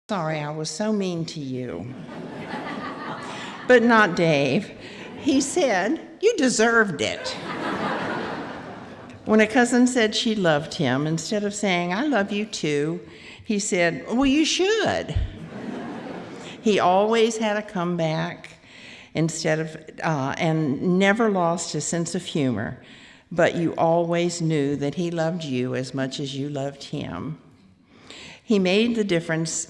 Sorry I was so mean to you. But not Dave. He said, "You deserved it." When a cousin said she loved him, instead of saying, "I love you too," he said, "Well, you should." He always had a comeback and never lost his sense of humor, but you always knew that he loved you as much as you loved him. He made a difference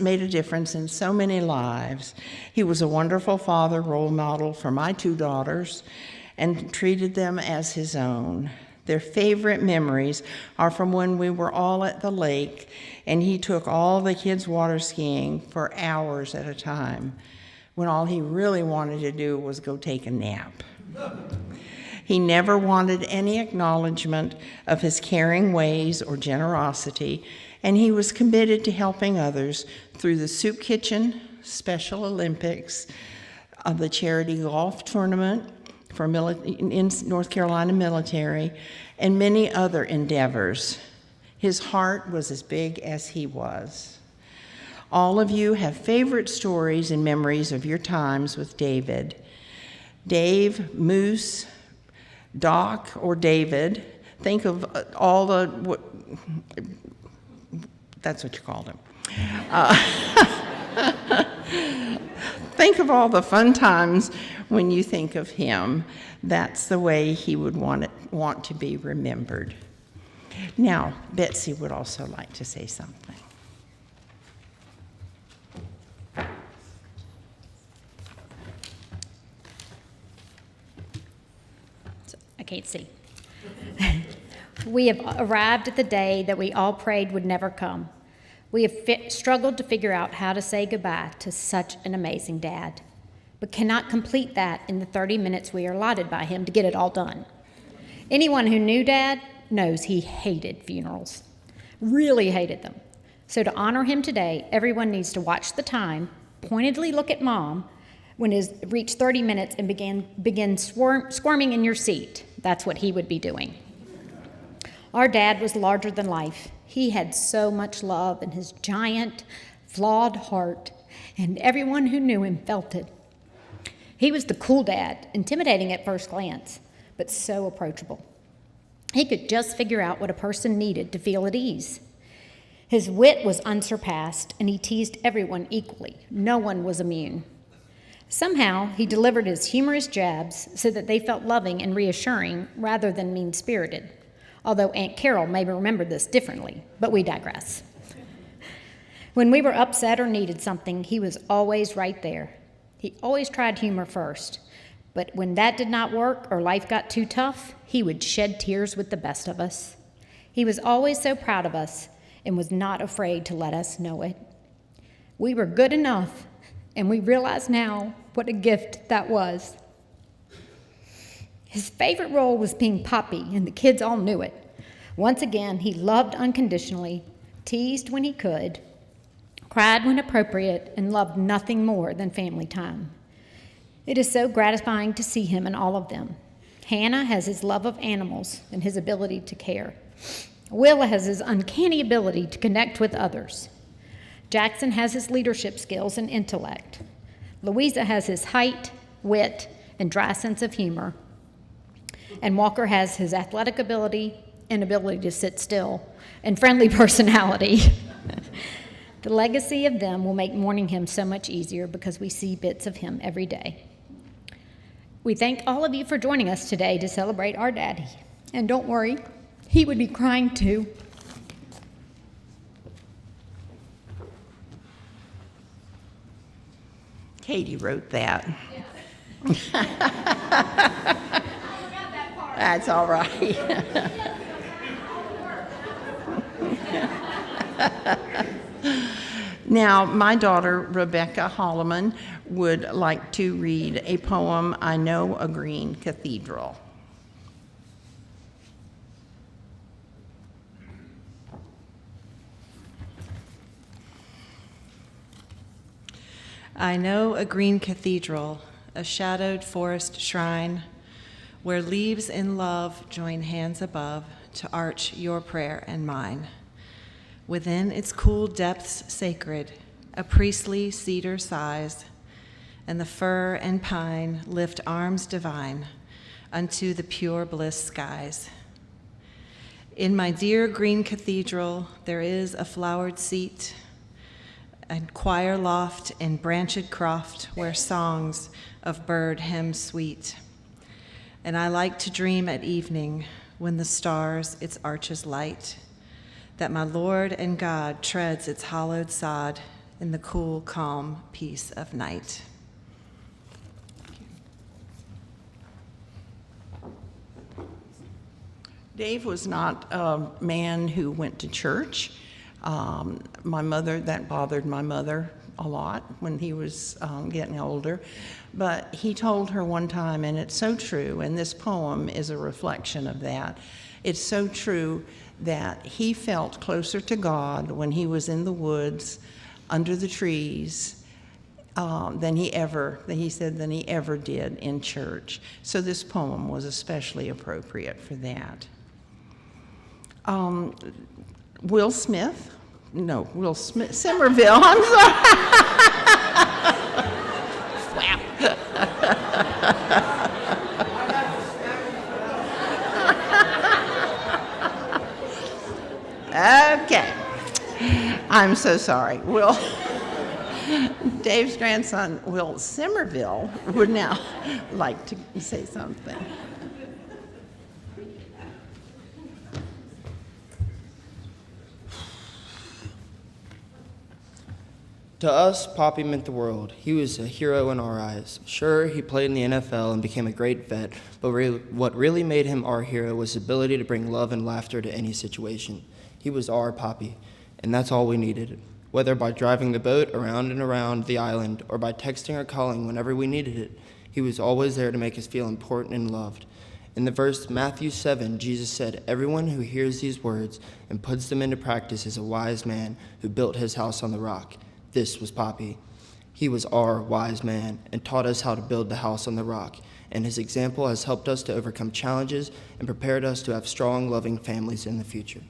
in so many lives. He was a wonderful father, role model for my 2 daughters, and treated them as his own. Their favorite memories are from when we were all at the lake and he took all the kids water skiing for hours at a time, when all he really wanted to do was go take a nap. He never wanted any acknowledgement of his caring ways or generosity, and he was committed to helping others through the soup kitchen, Special Olympics, the charity golf tournament in North Carolina military, and many other endeavors. His heart was as big as he was. All of you have favorite stories and memories of your times with David. Dave, Moose, Doc, or David. Think of all the, that's what you called him. Think of all the fun times when you think of him. That's the way he would want to be remembered. Now, Betsy would also like to say something. I can't see. We have arrived at the day that we all prayed would never come. We have struggled to figure out how to say goodbye to such an amazing dad, but cannot complete that in the 30 minutes we are allotted by him to get it all done. Anyone who knew Dad knows he hated funerals, really hated them. So to honor him today, everyone needs to watch the time, pointedly look at Mom when it reached 30 minutes and begin squirming in your seat. That's what he would be doing. Our dad was larger than life. He had so much love in his giant, flawed heart, and everyone who knew him felt it. He was the cool dad, intimidating at first glance, but so approachable. He could just figure out what a person needed to feel at ease. His wit was unsurpassed, and he teased everyone equally. No one was immune. Somehow, he delivered his humorous jabs so that they felt loving and reassuring rather than mean-spirited, although Aunt Carol may remember this differently, but we digress. When we were upset or needed something, he was always right there. He always tried humor first, but when that did not work or life got too tough, he would shed tears with the best of us. He was always so proud of us and was not afraid to let us know it. We were good enough, and we realize now what a gift that was. His favorite role was being Poppy, and the kids all knew it. Once again, he loved unconditionally, teased when he could, cried when appropriate, and loved nothing more than family time. It is so gratifying to see him in all of them. Hannah has his love of animals and his ability to care. Will has his uncanny ability to connect with others. Jackson has his leadership skills and intellect. Louisa has his height, wit, and dry sense of humor. And Walker has his athletic ability and ability to sit still and friendly personality. The legacy of them will make mourning him so much easier because we see bits of him every day. We thank all of you for joining us today to celebrate our daddy. And don't worry, he would be crying too. Katie wrote that. Yeah. I forgot that part. That's all right. Now, my daughter, Rebecca Holloman, would like to read a poem, I Know a Green Cathedral. I know a green cathedral, a shadowed forest shrine, where leaves in love join hands above to arch your prayer and mine. Within its cool depths sacred, a priestly cedar sighs, and the fir and pine lift arms divine unto the pure bliss skies. In my dear green cathedral there is a flowered seat, and choir loft and branched croft where songs of bird hymn sweet. And I like to dream at evening when the stars its arches light, that my Lord and God treads its hallowed sod in the cool, calm peace of night. Dave was not a man who went to church. My mother, that bothered my mother a lot when he was getting older. But he told her one time, and it's so true, and this poem is a reflection of that. It's so true that he felt closer to God when he was in the woods, under the trees, than he ever did in church. So this poem was especially appropriate for that. Will Smith, Somerville, I'm sorry. Flap. Okay, I'm so sorry. Dave's grandson, Will Somerville, would now like to say something. To us, Poppy meant the world. He was a hero in our eyes. Sure, he played in the NFL and became a great vet, but what really made him our hero was his ability to bring love and laughter to any situation. He was our Poppy, and that's all we needed. Whether by driving the boat around and around the island or by texting or calling whenever we needed it, he was always there to make us feel important and loved. In the verse Matthew 7, Jesus said, "Everyone who hears these words and puts them into practice is a wise man who built his house on the rock." This was Poppy. He was our wise man and taught us how to build the house on the rock, and his example has helped us to overcome challenges and prepared us to have strong, loving families in the future.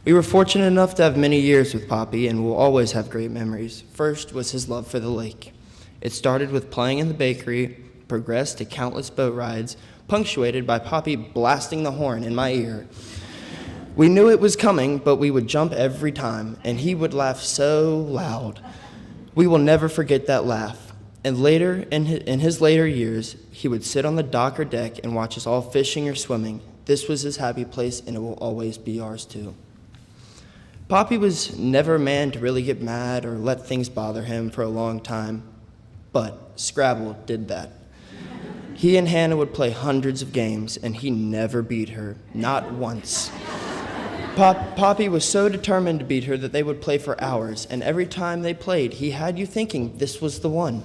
We were fortunate enough to have many years with Poppy and will always have great memories. First was his love for the lake. It started with playing in the bakery, progressed to countless boat rides, punctuated by Poppy blasting the horn in my ear. We knew it was coming, but we would jump every time, and he would laugh so loud. We will never forget that laugh. And later, in his later years, he would sit on the dock or deck and watch us all fishing or swimming. This was his happy place, and it will always be ours too. Poppy was never a man to really get mad or let things bother him for a long time, but Scrabble did that. He and Hannah would play hundreds of games, and he never beat her, not once. Poppy was so determined to beat her that they would play for hours, and every time they played, he had you thinking this was the one.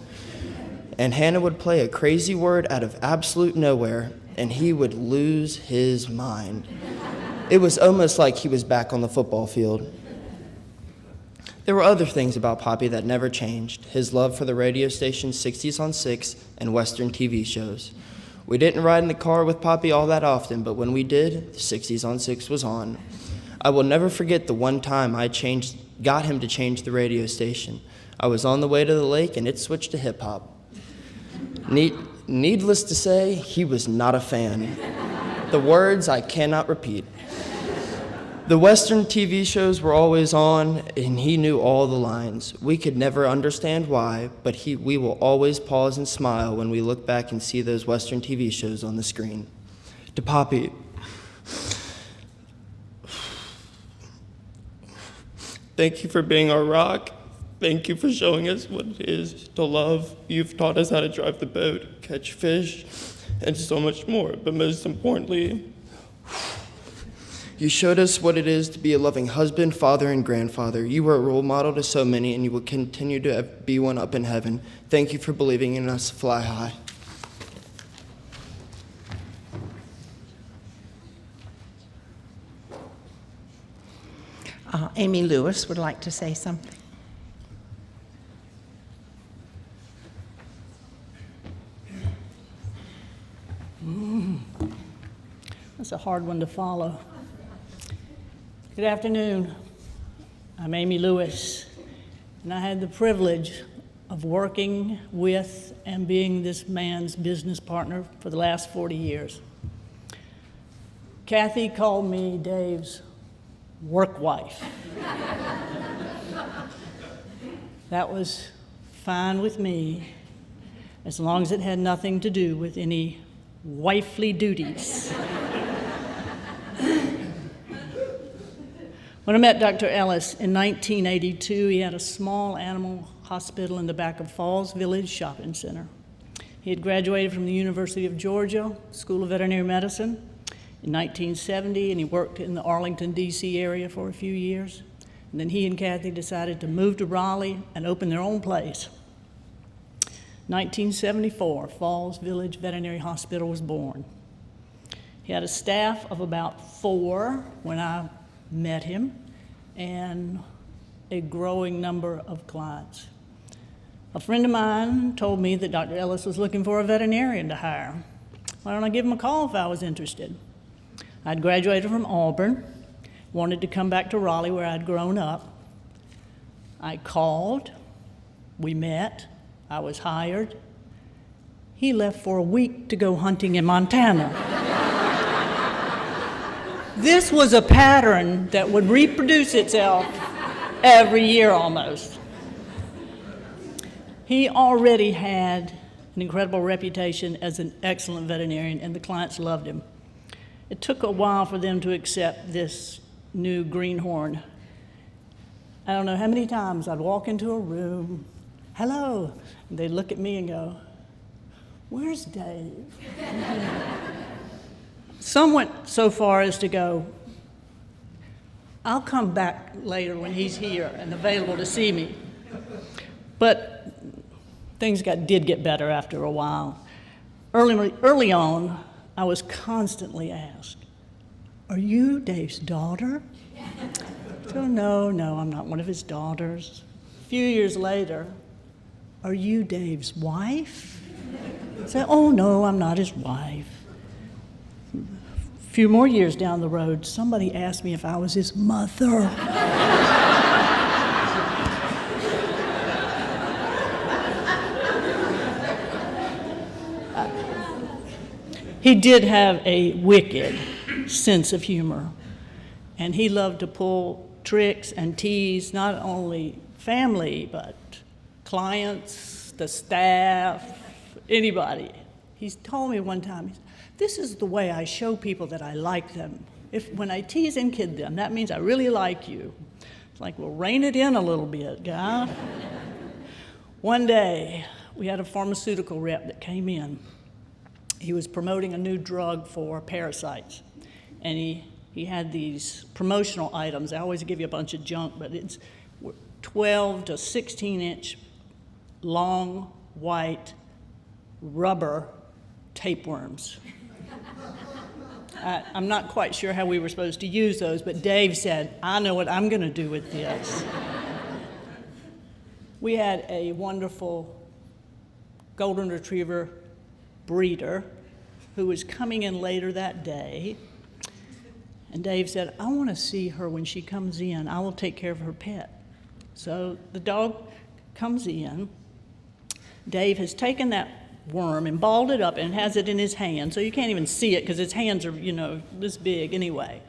And Hannah would play a crazy word out of absolute nowhere, and he would lose his mind. It was almost like he was back on the football field. There were other things about Poppy that never changed. His love for the radio station 60s on 6 and Western TV shows. We didn't ride in the car with Poppy all that often, but when we did, 60s on 6 was on. I will never forget the one time I got him to change the radio station. I was on the way to the lake and it switched to hip-hop. Needless to say, he was not a fan. The words I cannot repeat. The Western TV shows were always on, and he knew all the lines. We could never understand why, but we will always pause and smile when we look back and see those Western TV shows on the screen. To Poppy, thank you for being our rock. Thank you for showing us what it is to love. You've taught us how to drive the boat, catch fish, and so much more. But most importantly, you showed us what it is to be a loving husband, father, and grandfather. You were a role model to so many, and you will continue to be one up in heaven. Thank you for believing in us. Fly high. Amy Lewis would like to say something. That's a hard one to follow. Good afternoon. I'm Amy Lewis, And I had the privilege of working with and being this man's business partner for the last 40 years. Kathy called me Dave's work wife. That was fine with me, as long as it had nothing to do with any wifely duties. When I met Dr. Ellis in 1982, he had a small animal hospital in the back of Falls Village Shopping Center. He had graduated from the University of Georgia School of Veterinary Medicine in 1970, and he worked in the Arlington, D.C. area for a few years. And then he and Kathy decided to move to Raleigh and open their own place. 1974, Falls Village Veterinary Hospital was born. He had a staff of about 4 when I met him, and a growing number of clients. A friend of mine told me that Dr. Ellis was looking for a veterinarian to hire. Why don't I give him a call if I was interested? I'd graduated from Auburn, wanted to come back to Raleigh where I'd grown up. I called, we met, I was hired. He left for a week to go hunting in Montana. This was a pattern that would reproduce itself every year almost. He already had an incredible reputation as an excellent veterinarian, and the clients loved him. It took a while for them to accept this new greenhorn. I don't know how many times I'd walk into a room, hello, and they'd look at me and go, where's Dave? Some went so far as to go, I'll come back later when he's here and available to see me. But things did get better after a while. Early on, I was constantly asked, are you Dave's daughter? So no, I'm not one of his daughters. A few years later, are you Dave's wife? I said, oh no, I'm not his wife. A few more years down the road, somebody asked me if I was his mother. He did have a wicked sense of humor, and he loved to pull tricks and tease not only family, but clients, the staff, anybody. He's told me one time, this is the way I show people that I like them. When I tease and kid them, that means I really like you. It's like, well, rein it in a little bit, guy. One day, we had a pharmaceutical rep that came in. He was promoting a new drug for parasites, and he had these promotional items. I always give you a bunch of junk, but it's 12 to 16-inch long white rubber tapeworms. I'm not quite sure how we were supposed to use those, but Dave said, I know what I'm going to do with this. We had a wonderful golden retriever breeder who was coming in later that day, and Dave said, I want to see her when she comes in. I will take care of her pet. So the dog comes in. Dave has taken that worm and balled it up and has it in his hand, so you can't even see it because his hands are, this big anyway.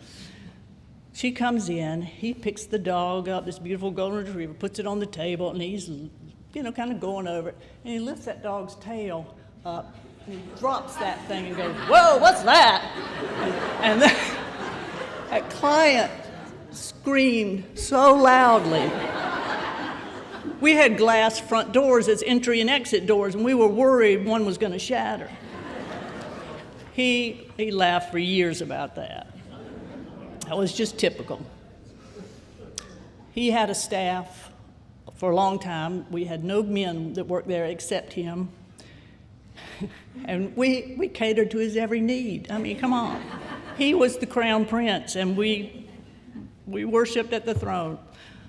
She comes in, he picks the dog up, this beautiful golden retriever, puts it on the table, and he's, kind of going over it, and he lifts that dog's tail up, and he drops that thing and goes, whoa, what's that? And that client screamed so loudly. We had glass front doors as entry and exit doors, and we were worried one was going to shatter. He laughed for years about that. That was just typical. He had a staff for a long time. We had no men that worked there except him. And we catered to his every need. I mean, come on. He was the crown prince, and we worshiped at the throne.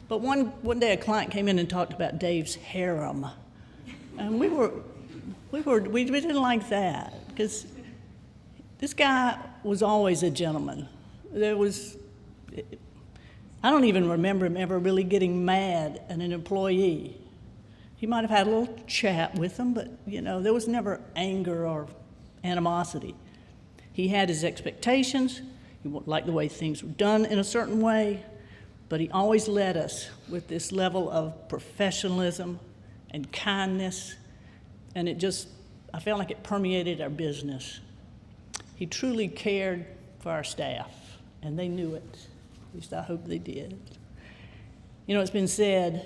But one day a client came in and talked about Dave's harem. And we didn't like that, because this guy was always a gentleman. I don't even remember him ever really getting mad at an employee. He might have had a little chat with them, but there was never anger or animosity. He had his expectations. He liked the way things were done in a certain way, but he always led us with this level of professionalism and kindness, and I felt like it permeated our business. He truly cared for our staff, and they knew it. At least I hope they did. It's been said,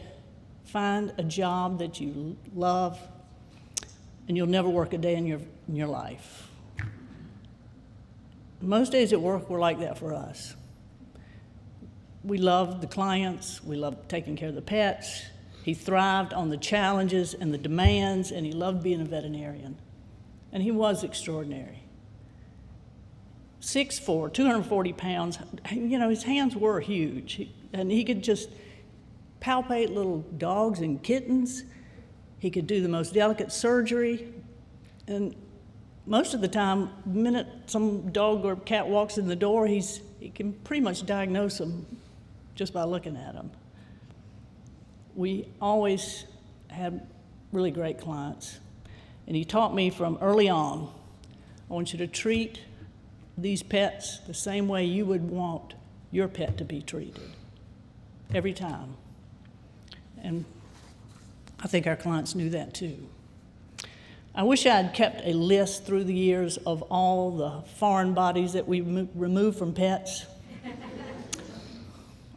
find a job that you love, and you'll never work a day in your life. Most days at work were like that for us. We loved the clients, we loved taking care of the pets. He thrived on the challenges and the demands, and he loved being a veterinarian. And he was extraordinary. 6'4", 240 pounds, his hands were huge, and he could just palpate little dogs and kittens. He could do the most delicate surgery, and most of the time, the minute some dog or cat walks in the door, he can pretty much diagnose them just by looking at them. We always had really great clients, and he taught me from early on, I want you to treat these pets the same way you would want your pet to be treated, every time. And I think our clients knew that too. I wish I had kept a list through the years of all the foreign bodies that we removed from pets.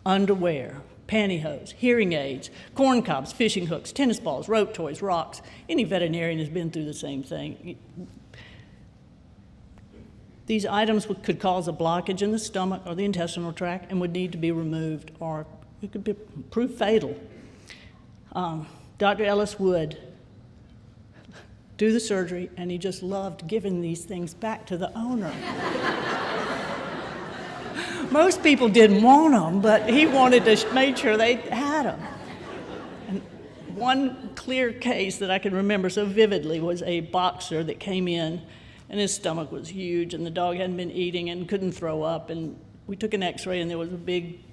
Underwear, pantyhose, hearing aids, corn cobs, fishing hooks, tennis balls, rope toys, rocks. Any veterinarian has been through the same thing. These items could cause a blockage in the stomach or the intestinal tract and would need to be removed, or it could prove fatal. Dr. Ellis would do the surgery, and he just loved giving these things back to the owner. Most people didn't want them, but he wanted to make sure they had them. And one clear case that I can remember so vividly was a boxer that came in, and his stomach was huge, and the dog hadn't been eating and couldn't throw up, and we took an x-ray, and there was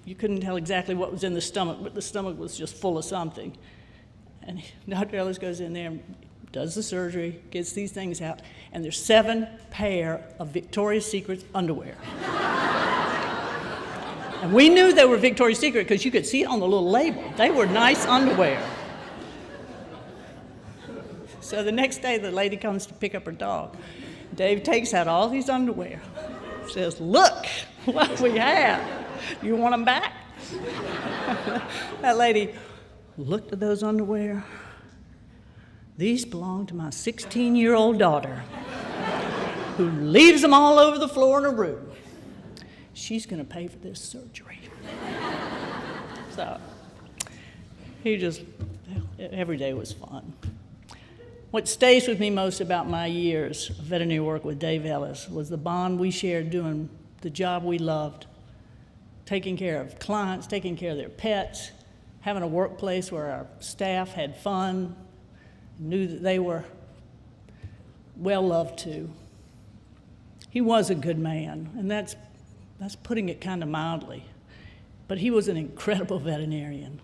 you couldn't tell exactly what was in the stomach, but the stomach was just full of something. And Dr. Ellis goes in there and does the surgery, gets these things out, and there's 7 pair of Victoria's Secret underwear. And we knew they were Victoria's Secret because you could see it on the little label. They were nice underwear. So the next day, the lady comes to pick up her dog. Dave takes out all these underwear, says, "Look what we have. You want them back?" That lady looked at those underwear. "These belong to my 16-year-old daughter, who leaves them all over the floor in her room. She's going to pay for this surgery." So every day was fun. What stays with me most about my years of veterinary work with Dave Ellis was the bond we shared doing the job we loved, taking care of clients, taking care of their pets, having a workplace where our staff had fun, knew that they were well loved too. He was a good man, and that's putting it kind of mildly, but he was an incredible veterinarian.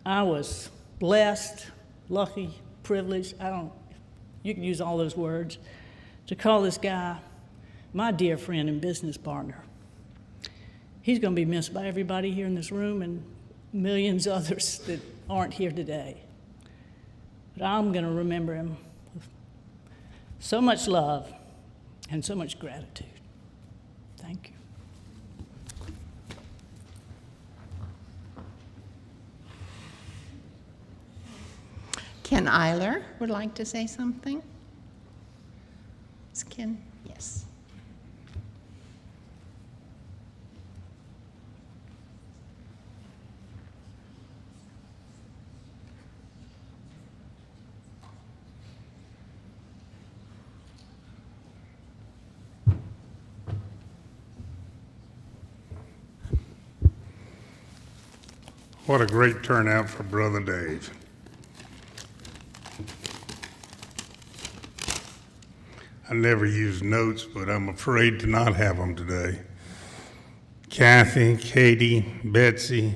I was blessed, lucky, privileged, you can use all those words, to call this guy my dear friend and business partner. He's going to be missed by everybody here in this room and millions others that aren't here today. But I'm going to remember him with so much love and so much gratitude. Thank you. Ken Eiler would like to say something. Is Ken? Yes. What a great turnout for Brother Dave. I never use notes, but I'm afraid to not have them today. Kathy, Katie, Betsy,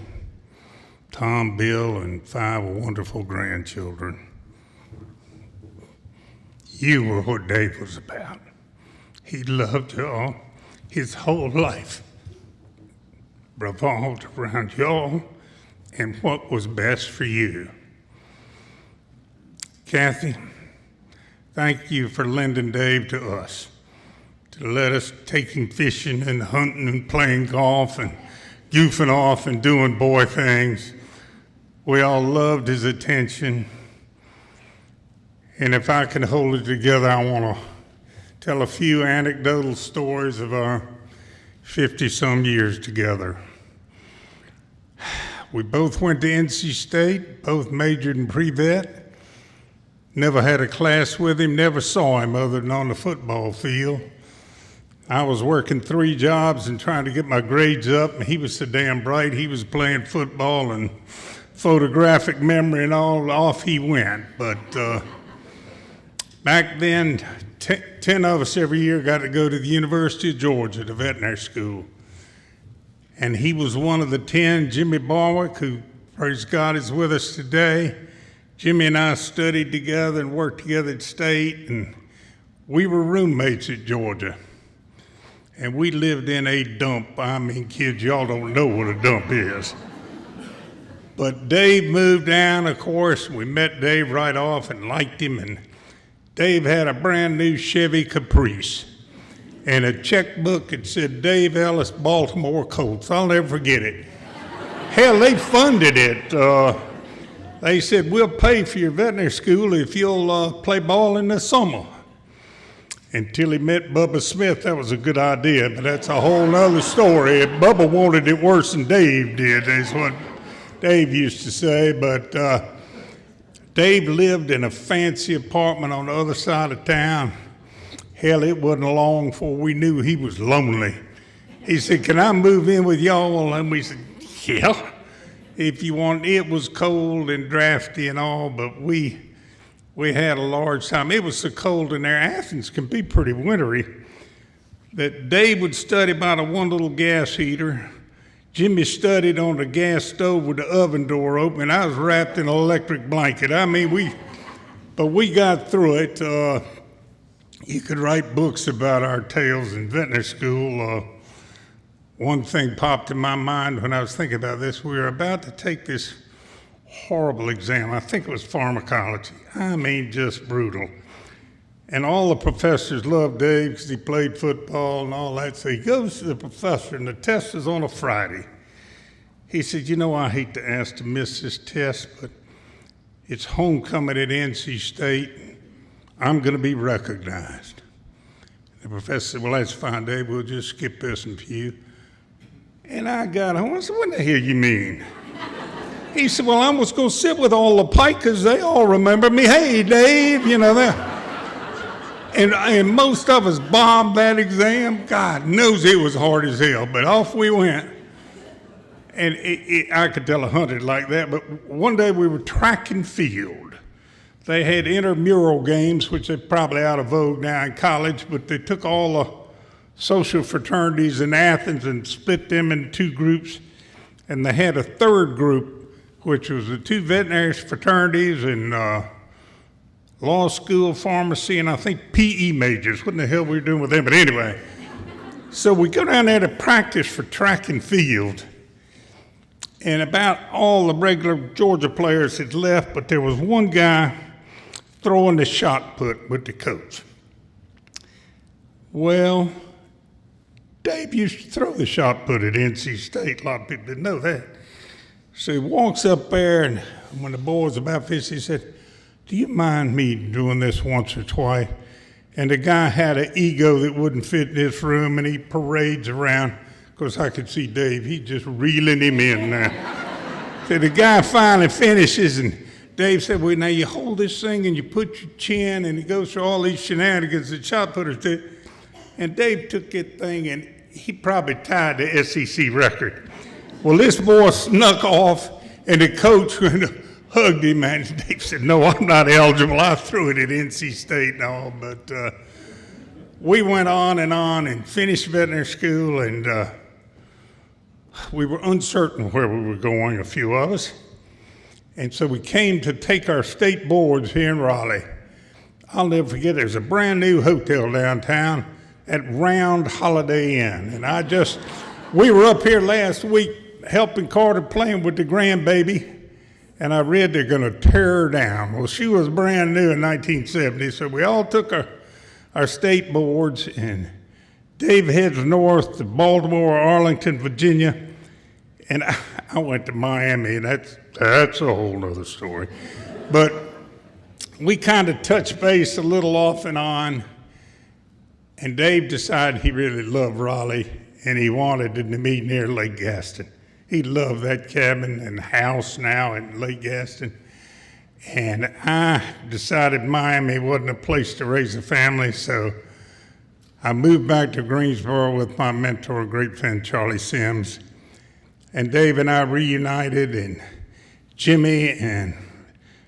Tom, Bill, and 5 wonderful grandchildren. You were what Dave was about. He loved y'all. His whole life revolved around y'all and what was best for you. Kathy, thank you for lending Dave to us, to let us take him fishing and hunting and playing golf and goofing off and doing boy things. We all loved his attention. And if I can hold it together, I want to tell a few anecdotal stories of our 50-some years together. We both went to NC State, both majored in pre-vet. Never had a class with him, never saw him other than on the football field. I was working 3 jobs and trying to get my grades up, and he was so damn bright. He was playing football and photographic memory and all, off he went. But back then, 10 of us every year got to go to the University of Georgia, the veterinary school. And he was one of the 10, Jimmy Barwick, who, praise God, is with us today. Jimmy and I studied together and worked together at State, and we were roommates at Georgia. And we lived in a dump. I mean, kids, y'all don't know what a dump is. But Dave moved down, of course. We met Dave right off and liked him, and Dave had a brand new Chevy Caprice and a checkbook that said Dave Ellis, Baltimore Colts. I'll never forget it. Hell, they funded it. They said, we'll pay for your veterinary school if you'll play ball in the summer. Until he met Bubba Smith, that was a good idea, but that's a whole nother story. Bubba wanted it worse than Dave did, is what Dave used to say, but Dave lived in a fancy apartment on the other side of town. Hell, it wasn't long before we knew he was lonely. He said, can I move in with y'all? And we said, yeah, if you want. It was cold and drafty and all, but we had a large time. It was so cold in there. Athens can be pretty wintry. That Dave would study by the one little gas heater. Jimmy studied on the gas stove with the oven door open, and I was wrapped in an electric blanket. I mean, we got through it. You could write books about our tales in veterinary school. One thing popped in my mind when I was thinking about this. We were about to take this horrible exam. I think it was pharmacology. I mean, just brutal. And all the professors loved Dave because he played football and all that. So he goes to the professor, and the test is on a Friday. He said, you know, I hate to ask to miss this test, but it's homecoming at NC State. I'm going to be recognized. The professor said, well, that's fine, Dave. We'll just skip this one for you. And I got home. I said, what the hell you mean? He said, well, I was going to sit with all the pikers. They all remember me. Hey, Dave, you know that. And most of us bombed that exam. God knows it was hard as hell, but off we went. And I could tell 100 like that, but one day we were track and field. They had intramural games, which are probably out of vogue now in college, but they took all the social fraternities in Athens and split them into 2 groups. And they had a 3rd group, which was the 2 veterinary fraternities and law school, pharmacy, and I think PE majors. What in the hell were we doing with them? But anyway, so we go down there to practice for track and field. And about all the regular Georgia players had left, but there was one guy throwing the shot put with the coach. Well, Dave used to throw the shot put at NC State. A lot of people didn't know that. So he walks up there, and when the boy was about 50, he said, do you mind me doing this once or twice? And the guy had an ego that wouldn't fit in this room, and he parades around. Of course, I could see Dave. He's just reeling him in now. So the guy finally finishes, and Dave said, well, now you hold this thing, and you put your chin, and he goes through all these shenanigans that shot putters do. And Dave took that thing, and he probably tied the SEC record. Well, this boy snuck off, and the coach went and hugged him, and Dave said, no, I'm not eligible. I threw it at NC State and all, but we went on and finished veterinary school, and we were uncertain where we were going, a few of us. And so we came to take our state boards here in Raleigh. I'll never forget, there's a brand new hotel downtown at Round Holiday Inn. And we were up here last week helping Carter playing with the grandbaby, and I read they're going to tear her down. Well, she was brand new in 1970, so we all took our state boards, and Dave heads north to Baltimore, Arlington, Virginia, and I went to Miami, and that's a whole other story. But we kind of touched base a little off and on, and Dave decided he really loved Raleigh, and he wanted to meet near Lake Gaston. He loved that cabin and house now in Lake Gaston. And I decided Miami wasn't a place to raise a family, so I moved back to Greensboro with my mentor, great friend Charlie Sims. And Dave and I reunited, and Jimmy and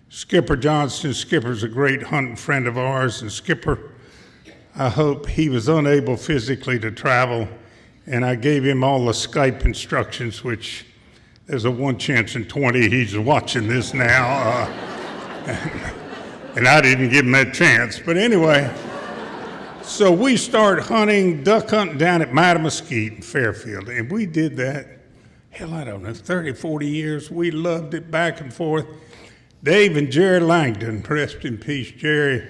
Skipper Johnston. Skipper's a great hunting friend of ours, and Skipper, I hope he was unable physically to travel, and I gave him all the Skype instructions, which there's a 1 chance in 20 he's watching this now, and I didn't give him that chance. But anyway, so we started duck hunting down at Matamesquite in Fairfield, and we did that, I don't know, 30, 40 years. We loved it back and forth. Dave and Jerry Langdon, rest in peace. Jerry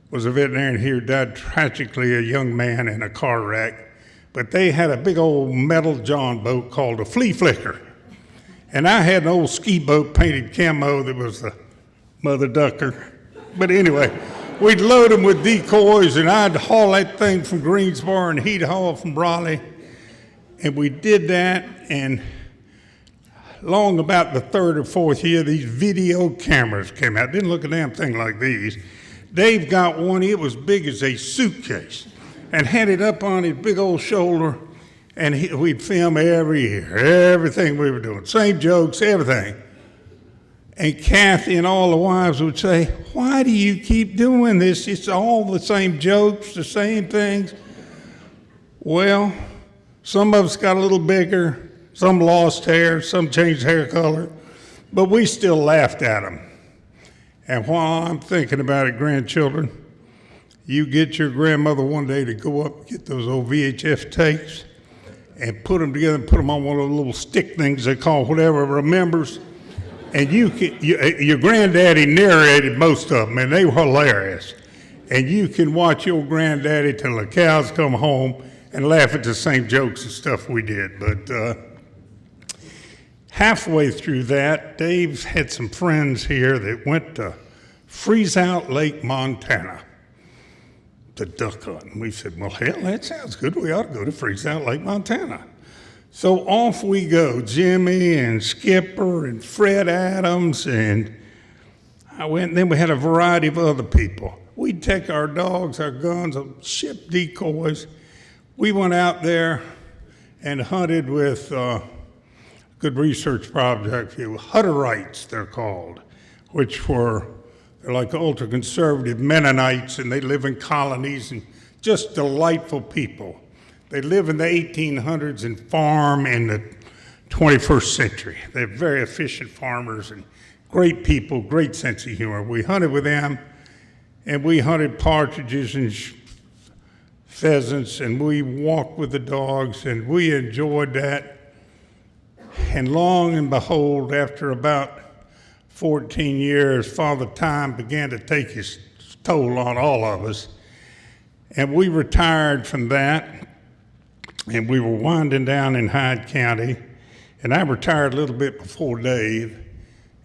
was a veterinarian here, died tragically, a young man in a car wreck. But they had a big old metal John boat called a flea flicker. And I had an old ski boat painted camo that was the mother ducker. But anyway, we'd load them with decoys, and I'd haul that thing from Greensboro, and he'd haul from Raleigh. And we did that, and long about the third or fourth year, these video cameras came out. Didn't look a damn thing like these. Dave got one, it was big as a suitcase, and had it up on his big old shoulder, and we'd film every year, everything we were doing, same jokes, everything. And Kathy and all the wives would say, "Why do you keep doing this? It's all the same jokes, the same things." Well, some of us got a little bigger, some lost hair, some changed hair color, but we still laughed at them. And while I'm thinking about it, grandchildren, you get your grandmother one day to go up and get those old VHF tapes and put them together and put them on one of those little stick things they call whatever, remembers. And your granddaddy narrated most of them, and they were hilarious. And you can watch your granddaddy till the cows come home and laugh at the same jokes and stuff we did. But halfway through that, Dave's had some friends here that went to Freeze-Out Lake, Montana to duck hunt. And we said, well, hell, that sounds good. We ought to go to Freeze-Out Lake, Montana. So off we go, Jimmy and Skipper and Fred Adams, and I went, and then we had a variety of other people. We'd take our dogs, our guns, ship decoys. We went out there and hunted with good research project, Hutterites, they're called, which they're like ultra-conservative Mennonites, and they live in colonies and just delightful people. They live in the 1800s and farm in the 21st century. They're very efficient farmers and great people, great sense of humor. We hunted with them, and we hunted partridges and pheasants, and we walked with the dogs, and we enjoyed that. And long and behold, after about 14 years, Father Time began to take his toll on all of us, and we retired from that. And we were winding down in Hyde County, and I retired a little bit before Dave,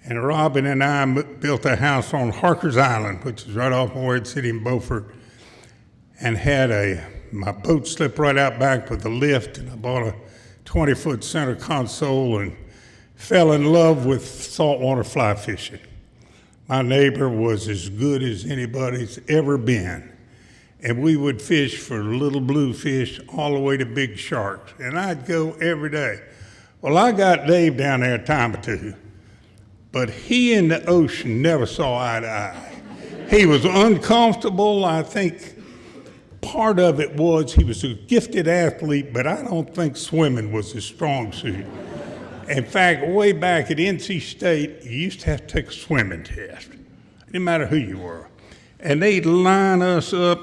and Robin and I built a house on Harker's Island, which is right off Morehead City in Beaufort, and had my boat slip right out back with a lift, and I bought a 20-foot center console and fell in love with saltwater fly fishing. My neighbor was as good as anybody's ever been. And we would fish for little bluefish all the way to big sharks. And I'd go every day. Well, I got Dave down there a time or two, but he and the ocean never saw eye to eye. He was uncomfortable, I think, part of it was he was a gifted athlete, but I don't think swimming was his strong suit. In fact, way back at NC State, you used to have to take a swimming test. It didn't matter who you were. And they'd line us up.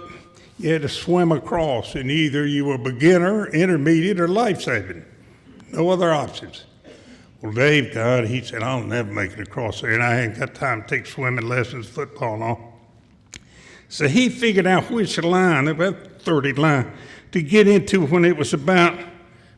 You had to swim across, and either you were beginner, intermediate, or life-saving. No other options. Well, Dave, God, he said, I'll never make it across there, and I ain't got time to take swimming lessons, football, and all. So he figured out which line, about 30 line, to get into when it was about,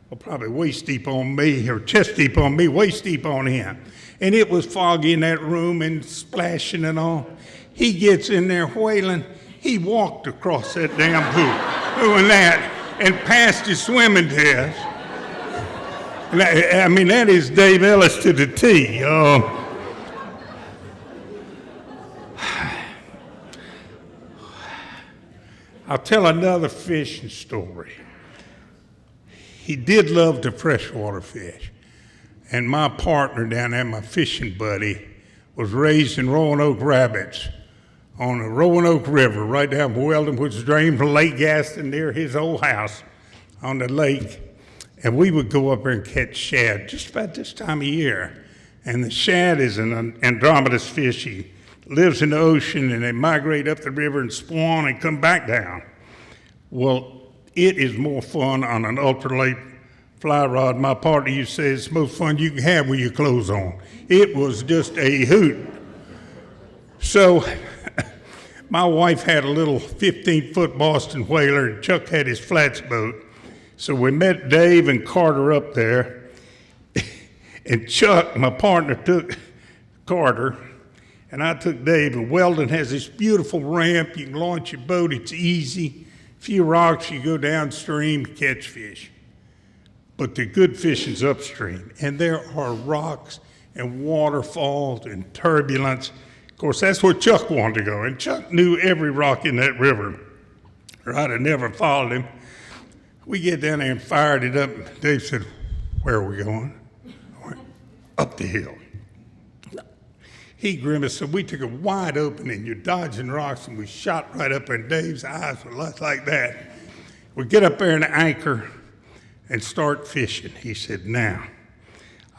well, probably waist deep on me, or chest deep on me, waist deep on him. And it was foggy in that room and splashing and all. He gets in there wailing. He walked across that damn pool doing that and passed his swimming test. And I mean, that is Dave Ellis to the T. I'll tell another fishing story. He did love to freshwater fish. And my partner down there, my fishing buddy, was raised in Roanoke Rapids on the Roanoke River, right down Weldon, which drained from Lake Gaston near his old house on the lake. And we would go up there and catch shad just about this time of year. And the shad is an Andromedas fish. He lives in the ocean, and they migrate up the river and spawn and come back down. Well, it is more fun on an ultralight fly rod. My partner used to say it's the most fun you can have with your clothes on. It was just a hoot. So my wife had a little 15-foot Boston whaler, and Chuck had his flats boat. So we met Dave and Carter up there, and Chuck, my partner, took Carter, and I took Dave. And Weldon has this beautiful ramp. You can launch your boat. It's easy. A few rocks, you go downstream to catch fish. But the good fishing's upstream, and there are rocks and waterfalls and turbulence. Of course, that's where Chuck wanted to go, and Chuck knew every rock in that river, or I'd have never followed him. We get down there and fired it up. Dave said, where are we going? I went, up the hill. He grimaced, so we took it wide open, and you're dodging rocks, and we shot right up there, and Dave's eyes were like that. We get up there and anchor and start fishing. He said, now,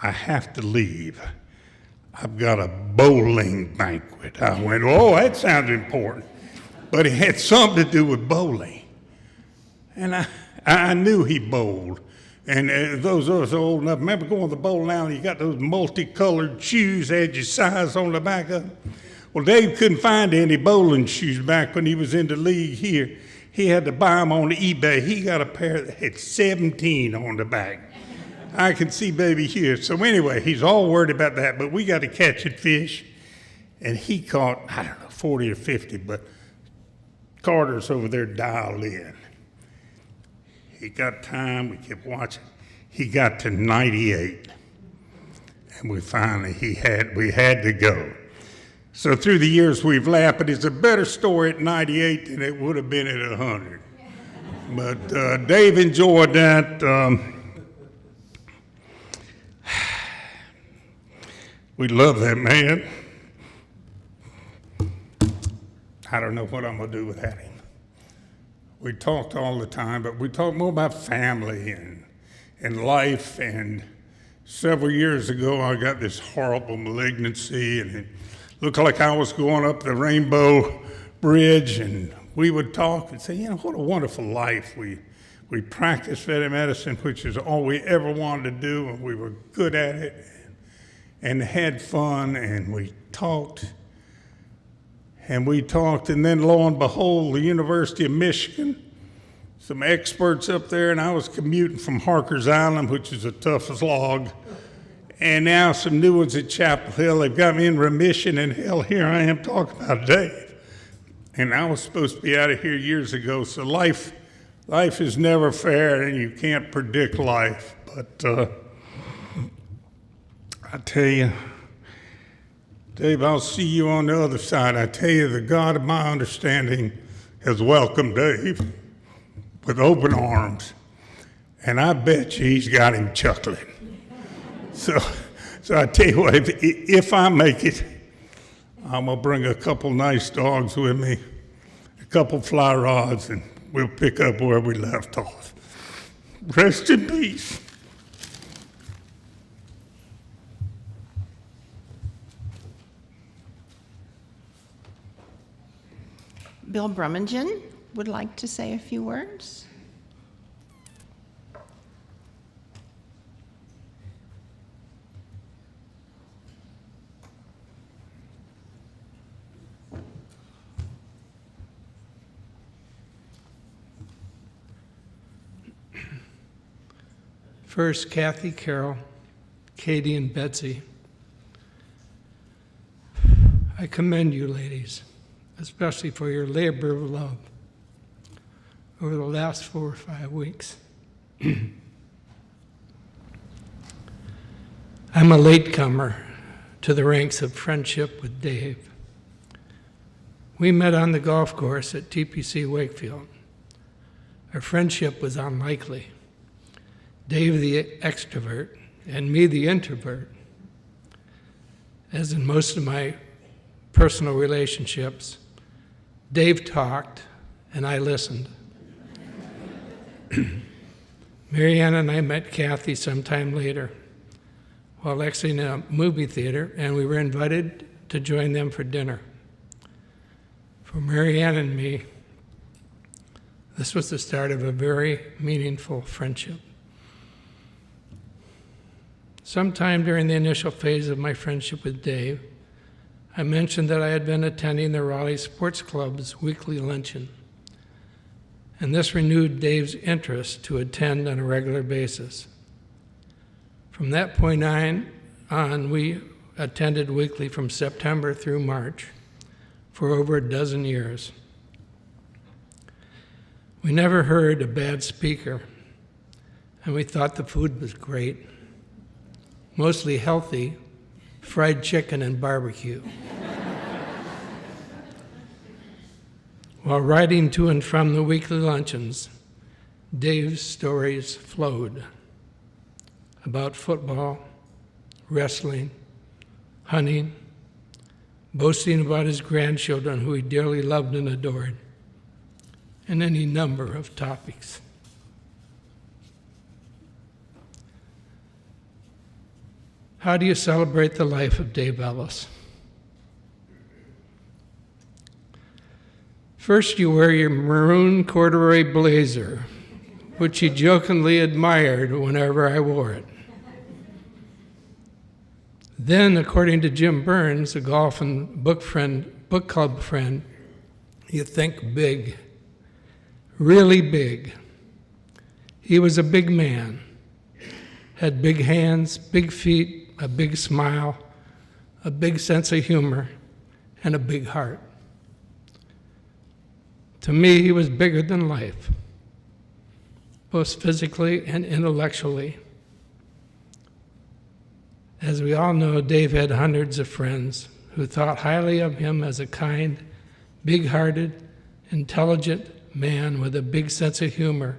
I have to leave. I've got a bowling banquet. I went, oh, that sounds important. But it had something to do with bowling. And I knew he bowled. And those of us old enough, remember going to the bowling alley, you got those multicolored shoes, had your size on the back of them. Well, Dave couldn't find any bowling shoes back when he was in the league here. He had to buy them on eBay. He got a pair that had 17 on the back. I can see baby here. So anyway, he's all worried about that, but we got to catch it fish. And he caught, I don't know, 40 or 50, but Carter's over there dialed in. He got time, we kept watching. He got to 98. And we had to go. So through the years we've laughed, but it's a better story at 98 than it would have been at 100. But Dave enjoyed that. We love that man. I don't know what I'm going to do without him. We talked all the time, but we talked more about family and life. And several years ago, I got this horrible malignancy, and it looked like I was going up the Rainbow Bridge. And we would talk and say, you know, what a wonderful life. We practiced veterinary medicine, which is all we ever wanted to do, and we were good at it, and had fun, and we talked. And then lo and behold, the University of Michigan, some experts up there, and I was commuting from Harker's Island, which is a tough slog, and now some new ones at Chapel Hill. They've got me in remission, and hell, here I am talking about Dave. And I was supposed to be out of here years ago, so life is never fair, and you can't predict life. But I tell you, Dave, I'll see you on the other side. I tell you, the God of my understanding has welcomed Dave with open arms, and I bet you he's got him chuckling. So I tell you what, if I make it, I'm going to bring a couple nice dogs with me, a couple fly rods, and we'll pick up where we left off. Rest in peace. Bill Brummingen would like to say a few words. First, Kathy, Carol, Katie, and Betsy. I commend you, ladies, especially for your labor of love over the last 4 or 5 weeks. I'm a latecomer to the ranks of friendship with Dave. We met on the golf course at TPC Wakefield. Our friendship was unlikely. Dave the extrovert and me the introvert. As in most of my personal relationships, Dave talked and I listened. Marianne and I met Kathy sometime later while exiting a movie theater, and we were invited to join them for dinner. For Marianne and me, this was the start of a very meaningful friendship. Sometime during the initial phase of my friendship with Dave, I mentioned that I had been attending the Raleigh Sports Club's weekly luncheon, and this renewed Dave's interest to attend on a regular basis. From that point on, we attended weekly from September through March for over a dozen years. We never heard a bad speaker, and we thought the food was great. Mostly healthy, fried chicken and barbecue. While riding to and from the weekly luncheons, Dave's stories flowed about football, wrestling, hunting, boasting about his grandchildren who he dearly loved and adored, and any number of topics. How do you celebrate the life of Dave Ellis? First, you wear your maroon corduroy blazer, which he jokingly admired whenever I wore it. Then, according to Jim Burns, a golf and book club friend, you think big, really big. He was a big man, had big hands, big feet, a big smile, a big sense of humor, and a big heart. To me, he was bigger than life, both physically and intellectually. As we all know, Dave had hundreds of friends who thought highly of him as a kind, big-hearted, intelligent man with a big sense of humor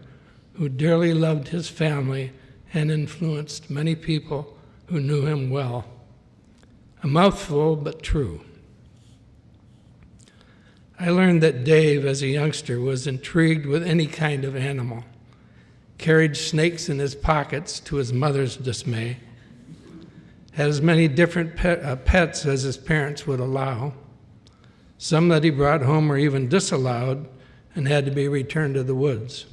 who dearly loved his family and influenced many people who knew him well. A mouthful, but true. I learned that Dave, as a youngster, was intrigued with any kind of animal, carried snakes in his pockets to his mother's dismay, had as many different pets as his parents would allow. Some that he brought home were even disallowed and had to be returned to the woods.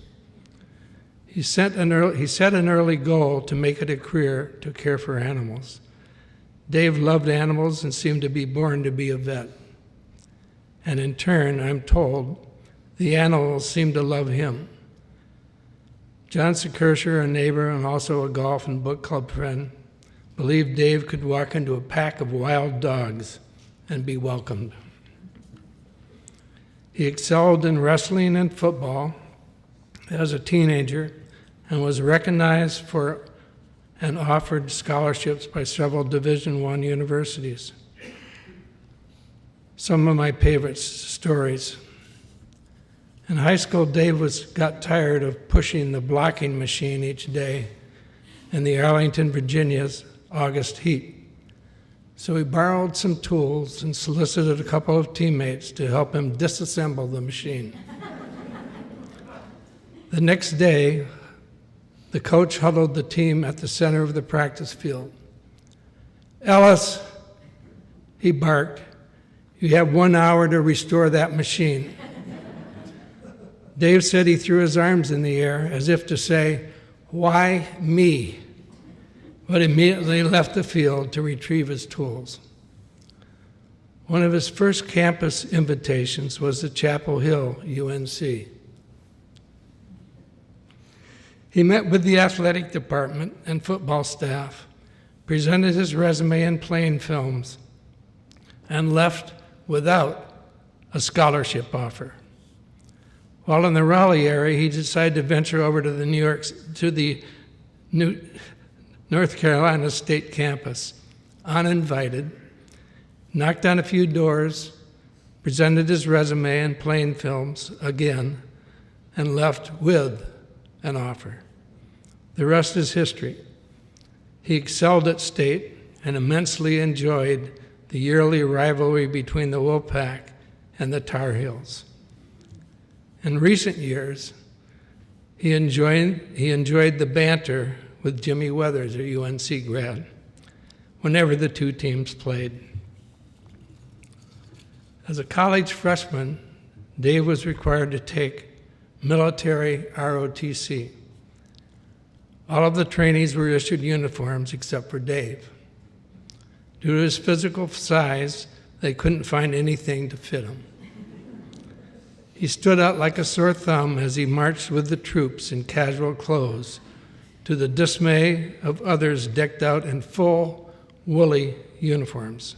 He set an early goal to make it a career to care for animals. Dave loved animals and seemed to be born to be a vet. And in turn, I'm told, the animals seemed to love him. John Sekersher, a neighbor and also a golf and book club friend, believed Dave could walk into a pack of wild dogs and be welcomed. He excelled in wrestling and football as a teenager and was recognized for and offered scholarships by several Division I universities. Some of my favorite stories. In high school, Dave got tired of pushing the blocking machine each day in the Arlington, Virginia's August heat. So he borrowed some tools and solicited a couple of teammates to help him disassemble the machine. The next day, the coach huddled the team at the center of the practice field. "Ellis," he barked, "you have 1 hour to restore that machine." Dave said he threw his arms in the air as if to say, "Why me?" but immediately left the field to retrieve his tools. One of his first campus invitations was to Chapel Hill, UNC. He met with the athletic department and football staff, presented his resume and playing films, and left without a scholarship offer. While in the Raleigh area, he decided to venture over to the North Carolina State campus, uninvited, knocked on a few doors, presented his resume and playing films again, and left with an offer. The rest is history. He excelled at State and immensely enjoyed the yearly rivalry between the Wolfpack and the Tar Heels. In recent years, he enjoyed the banter with Jimmy Weathers, a UNC grad, whenever the two teams played. As a college freshman, Dave was required to take military ROTC. All of the trainees were issued uniforms except for Dave. Due to his physical size, they couldn't find anything to fit him. He stood out like a sore thumb as he marched with the troops in casual clothes, to the dismay of others decked out in full, woolly uniforms.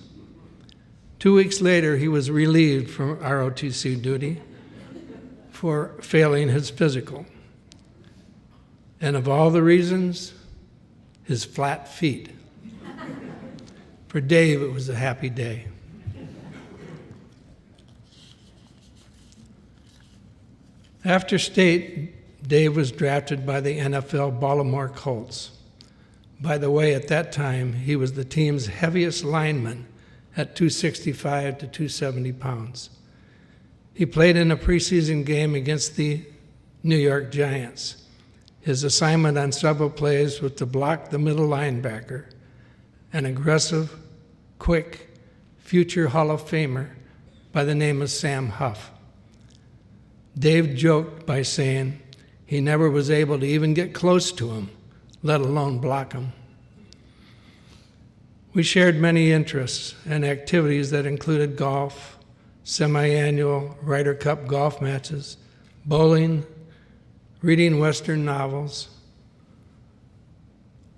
2 weeks later, he was relieved from ROTC duty for failing his physical. And of all the reasons, his flat feet. For Dave, it was a happy day. After State, Dave was drafted by the NFL Baltimore Colts. By the way, at that time, he was the team's heaviest lineman at 265 to 270 pounds. He played in a preseason game against the New York Giants. His assignment on several plays was to block the middle linebacker, an aggressive, quick, future Hall of Famer by the name of Sam Huff. Dave joked by saying he never was able to even get close to him, let alone block him. We shared many interests and activities that included golf, semi-annual Ryder Cup golf matches, bowling, reading Western novels,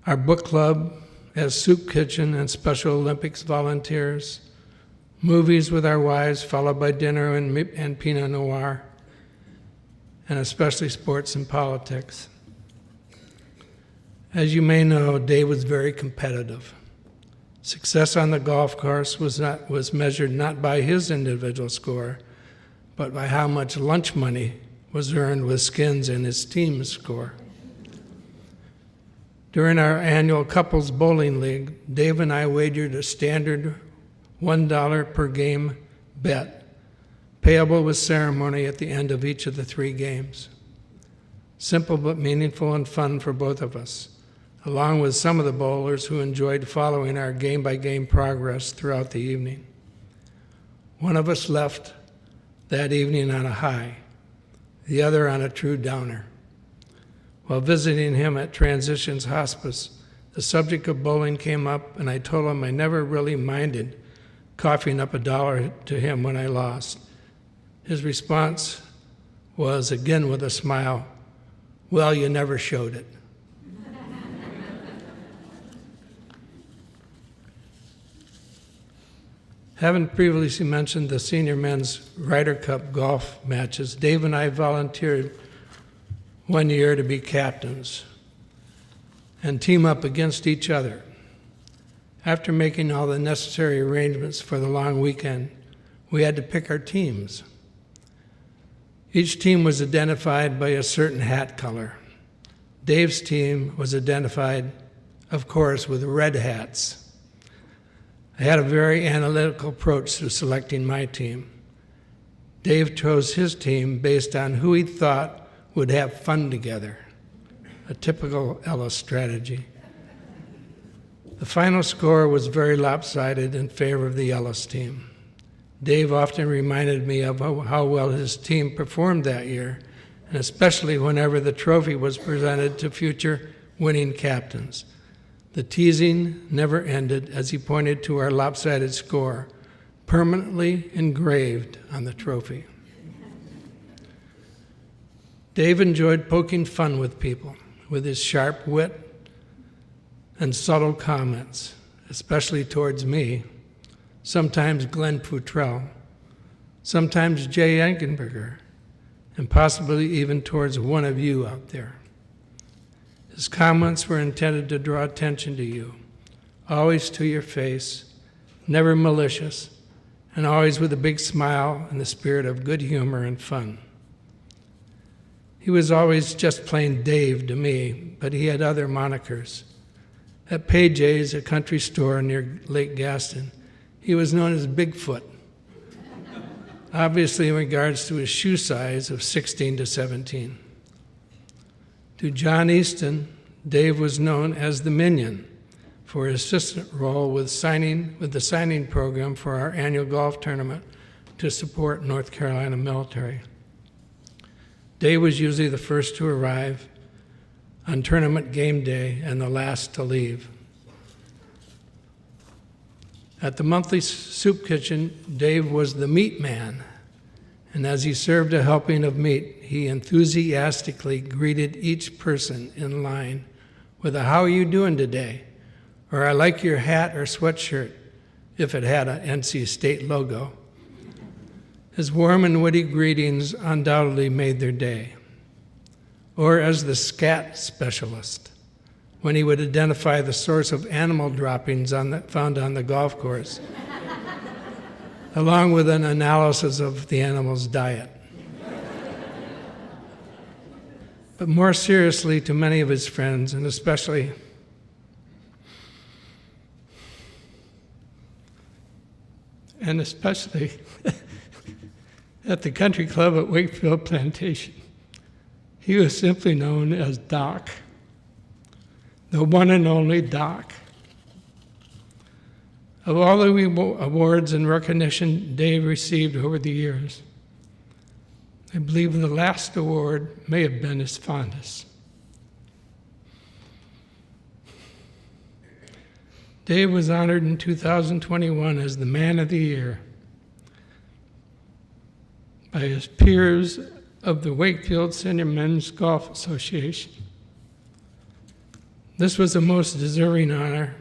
our book club as soup kitchen and Special Olympics volunteers, movies with our wives followed by dinner and Pinot Noir, and especially sports and politics. As you may know, Dave was very competitive. Success on the golf course was measured not by his individual score, but by how much lunch money was earned with skins in his team's score. During our annual couples bowling league, Dave and I wagered a standard $1 per game bet, payable with ceremony at the end of each of the 3 games. Simple but meaningful and fun for both of us, along with some of the bowlers who enjoyed following our game-by-game progress throughout the evening. One of us left that evening on a high, the other on a true downer. While visiting him at Transitions Hospice, the subject of bowling came up, and I told him I never really minded coughing up $1 to him when I lost. His response was, again with a smile, "Well, you never showed it." Having previously mentioned the senior men's Ryder Cup golf matches, Dave and I volunteered one year to be captains and team up against each other. After making all the necessary arrangements for the long weekend, we had to pick our teams. Each team was identified by a certain hat color. Dave's team was identified, of course, with red hats. I had a very analytical approach to selecting my team. Dave chose his team based on who he thought would have fun together, a typical Ellis strategy. The final score was very lopsided in favor of the Ellis team. Dave often reminded me of how well his team performed that year, and especially whenever the trophy was presented to future winning captains. The teasing never ended as he pointed to our lopsided score, permanently engraved on the trophy. Dave enjoyed poking fun with people with his sharp wit and subtle comments, especially towards me, sometimes Glenn Futrell, sometimes Jay Enkenberger, and possibly even towards one of you out there. His comments were intended to draw attention to you, always to your face, never malicious, and always with a big smile and the spirit of good humor and fun. He was always just plain Dave to me, but he had other monikers. At PJ's, a country store near Lake Gaston, he was known as Bigfoot, obviously in regards to his shoe size of 16 to 17. To John Easton, Dave was known as the Minion for his assistant role with the signing program for our annual golf tournament to support North Carolina military. Dave was usually the first to arrive on tournament game day and the last to leave. At the monthly soup kitchen, Dave was the meat man, and as he served a helping of meat, he enthusiastically greeted each person in line with a "How are you doing today?" or "I like your hat or sweatshirt," if it had an NC State logo. His warm and witty greetings undoubtedly made their day. Or as the scat specialist, when he would identify the source of animal droppings found on the golf course, along with an analysis of the animal's diet. But more seriously, to many of his friends, and especially at the country club at Wakefield Plantation, he was simply known as Doc, the one and only Doc. Of all the awards and recognition Dave received over the years, I believe the last award may have been his fondest. Dave was honored in 2021 as the Man of the Year by his peers of the Wakefield Senior Men's Golf Association. This was the most deserving honor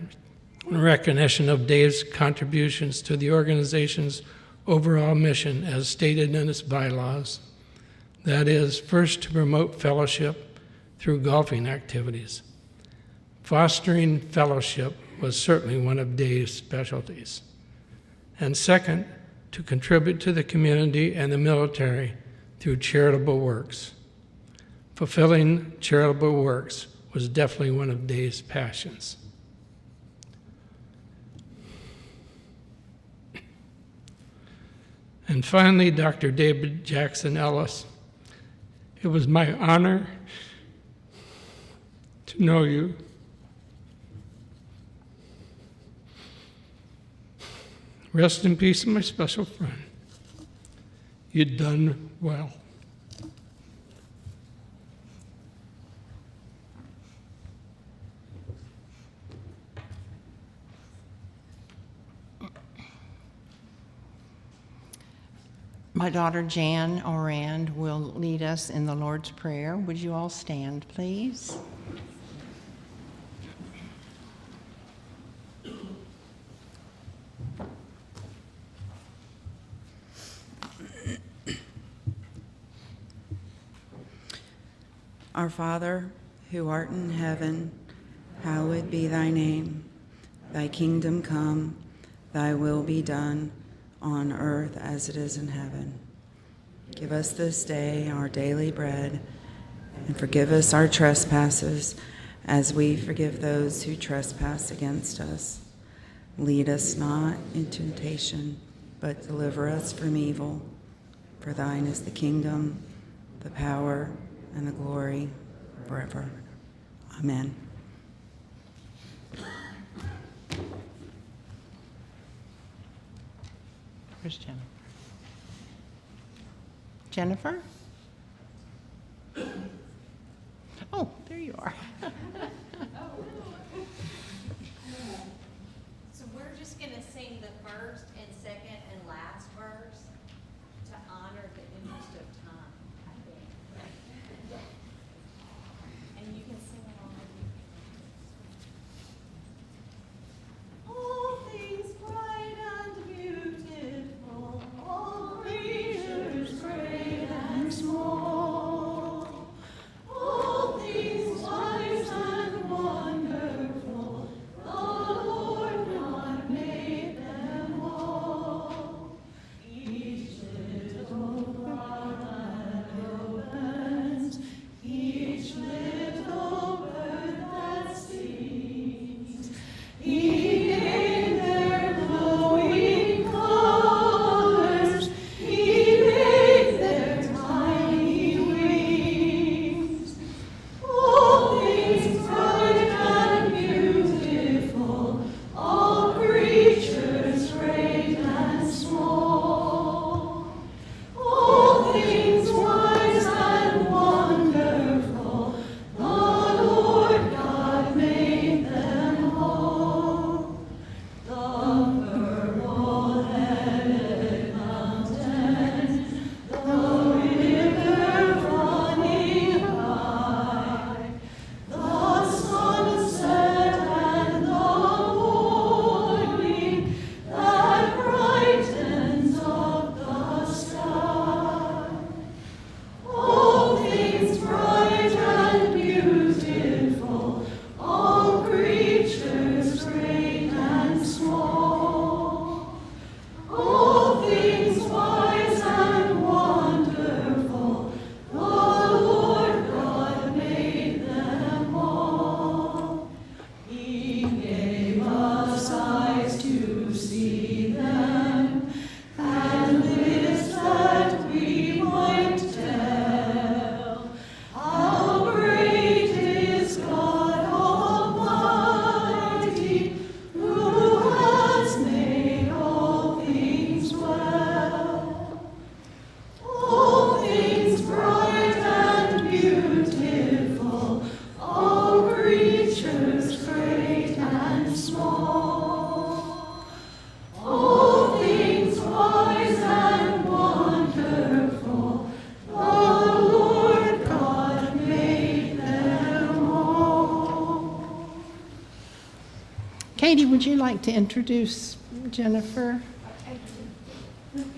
and recognition of Dave's contributions to the organization's overall mission as stated in its bylaws. That is, first, to promote fellowship through golfing activities. Fostering fellowship was certainly one of Dave's specialties. And second, to contribute to the community and the military through charitable works. Fulfilling charitable works was definitely one of Dave's passions. And finally, Dr. David Jackson Ellis. It was my honor to know you. Rest in peace, my special friend. You'd done well. My daughter Jan Orand will lead us in the Lord's Prayer. Would you all stand, please? Our Father, who art in heaven, hallowed be thy name. Thy kingdom come, thy will be done, on earth as it is in heaven. Give us this day our daily bread, and forgive us our trespasses, as we forgive those who trespass against us. Lead us not into temptation, but deliver us from evil. For thine is the kingdom, the power, and the glory forever. Amen. Where's Jennifer? Jennifer? Oh, there you are. So we're just going to sing the first and second and last verse to honor the interest of time, I think. And you can sing along with me. All things bright and beautiful, all creatures great and small, all things wise and wonderful, the Lord God made them all. Each little flower that opens, each little bird that sings, He gave their glowing colors, He made their tiny wings. All things bright and beautiful, all creatures great and small, all things wise and wonderful, the Lord God made them all. The purple-headed mountain, the river running high, the sunset and the morning that brightens up the sky. All things bright and beautiful, all creatures great and small, all things wise and wonderful, the Lord God made them all. He gave us eyes to see them, and lips that we might tell how great is God Almighty, who has made all things well. All things bright and beautiful, all creatures great and small, all things wise and wonderful, the Lord God made them all. Katie, would you like to introduce Jennifer?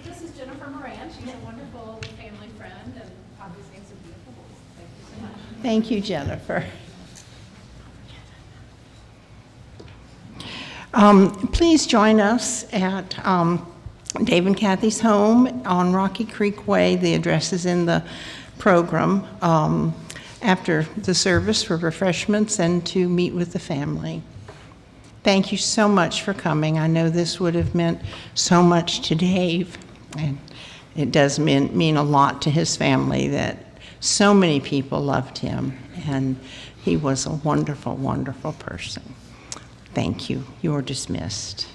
This is Jennifer Moran. She's a wonderful family friend and obviously has some beautiful voice. Thank you so much. Thank you, Jennifer. Please join us at Dave and Kathy's home on Rocky Creek Way. The address is in the program after the service for refreshments and to meet with the family. Thank you so much for coming. I know this would have meant so much to Dave, and it does mean a lot to his family that so many people loved him, and he was a wonderful, wonderful person. Thank you. You're dismissed.